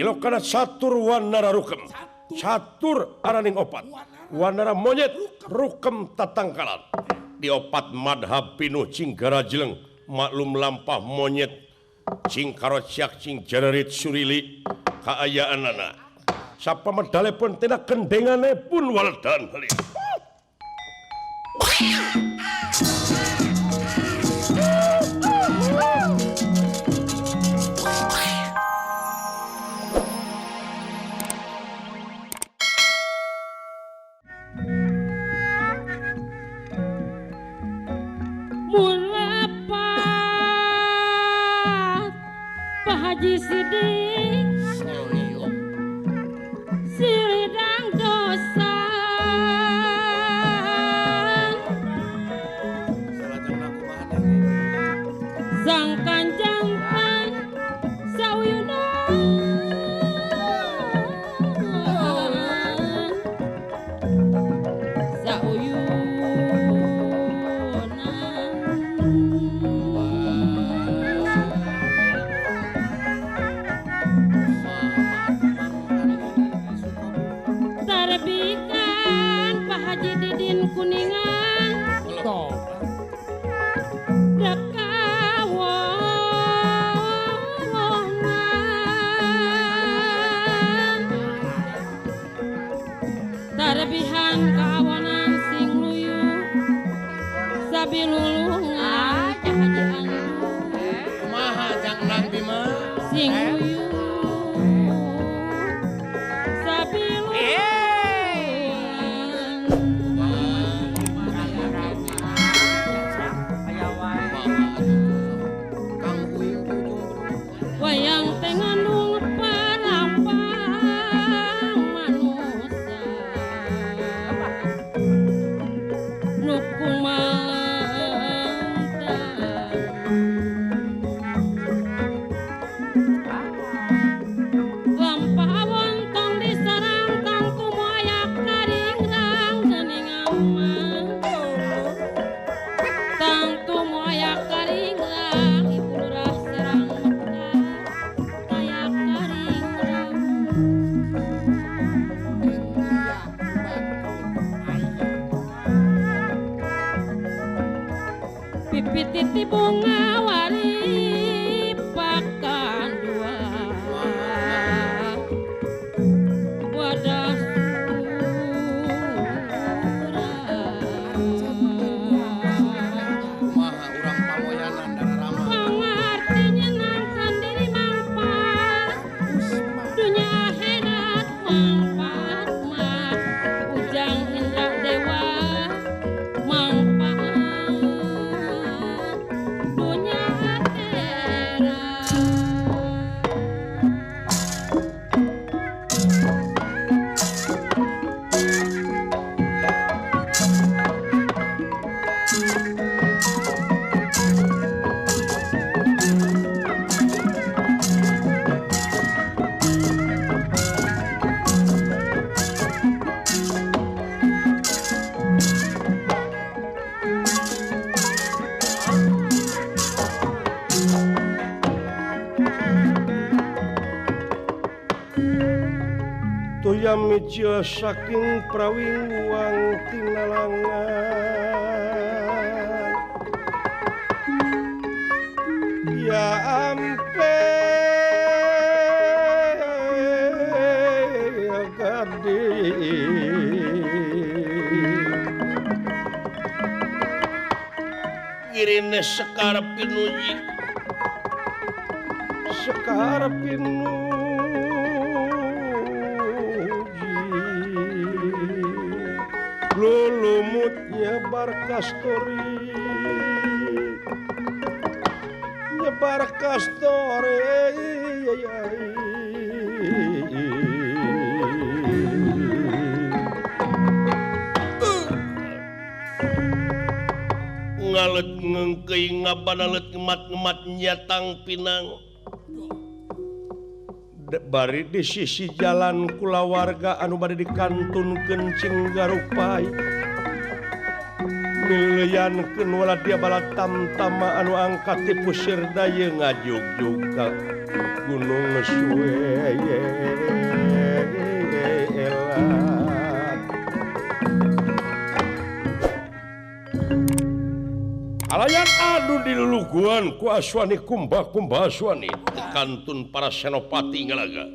Cilokana catur wanara rukem. Catur araning opat. Wanara monyet rukem tatangkalan. Di opat madhab pinuh cing garajleng maklum lampah monyet cing karocyak cing jarerit surili kaayaanana. Sapa medale pun tina kendengane pun waledan. Pak Haji Sidik siridang dosa sang kanjeng sauyuna Kuningan tarbihan kawanan sing luyu sabi lulungan cahajian kumaha jang nang bima sing luyu sabi lulungan wayang tengandung parampang manusia lampah wontong disarang tangku moyak karingrang gening aman tangtu moyak karingrang ibu lurah serang mekar kayak karingrang pipi titi bunga wari pakan dua wadah kumaha urang pamoyanan dararama pangarti nyenangkan diri mampat dunia akhirat mampat mah ujang indra dewa mampat dunia akhirat Tuyam mija saking prawinguang tinalangan ya ampe gade girine sekar pinuji lulumutnya nyebar kastori ngalet ngengkei ngabanalet ngemat-ngemat nyatang pinang bari di sisi jalan kulawarga anu bade dikantun kencing garupai miliankeun wala dia bala tamtama anu angkat ti pusir daya ngajugjug ka Gunung Suelat. Alayan anu diluluguan ku Aswani kumbah Aswani tekantun para senopati ngalaga.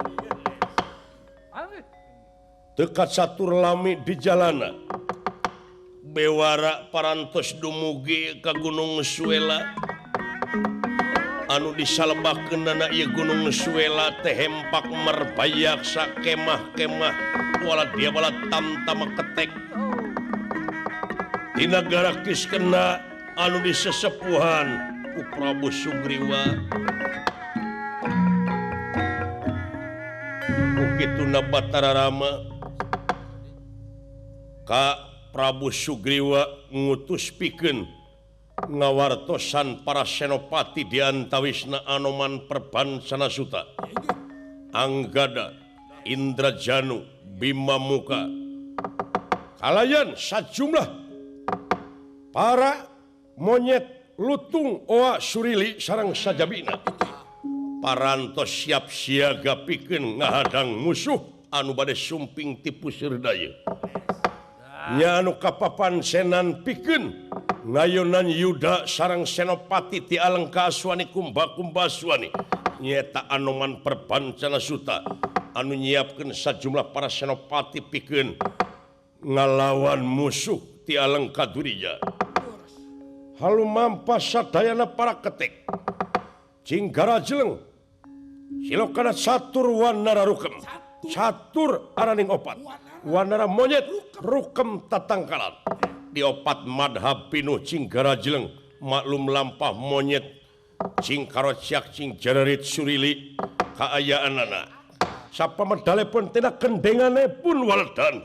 Dekat satur lami di jalana bewara parantos dumugi ka Gunung Suela anu disalebakeunana ieu Gunung Suela teh hempak merbayak sakemah-kemah wala dia bala tamtama ketek di nagara Kiskena anu disesepuhan ku Prabu Sugriwa. Ukituna Batara Rama ka Prabu Sugriwa ngutus pikeun ngawartosan para senopati di antawisna Anoman Perbansana Suta, Anggada, Indrajanu, Bima Muka, kalayan sajumlah para monyet lutung oa surili sareng sajabina parantos siap siaga pikeun ngahadang musuh anu bade sumping ti pusir daya. Nya anu kapapan senan pikeun ngayonan Yuda sareng senopati ti Alengka Aswani Kumba Aswani nyaeta Anoman Perbansana Suta anu nyiapkeun sajumlah para senopati pikeun ngalawan musuh ti Alengka Durija. Halu mampas sadayana para ketek Cinggara Jeleng silokana catur wanara rukem catur araning opat wanara monyet rukem tatangkalan di opat madhab pinuh Cinggara Jeleng maklum lampah monyet cing karociak cing jererit surili kaayaanana sapa medale pun tina kendengane pun waledan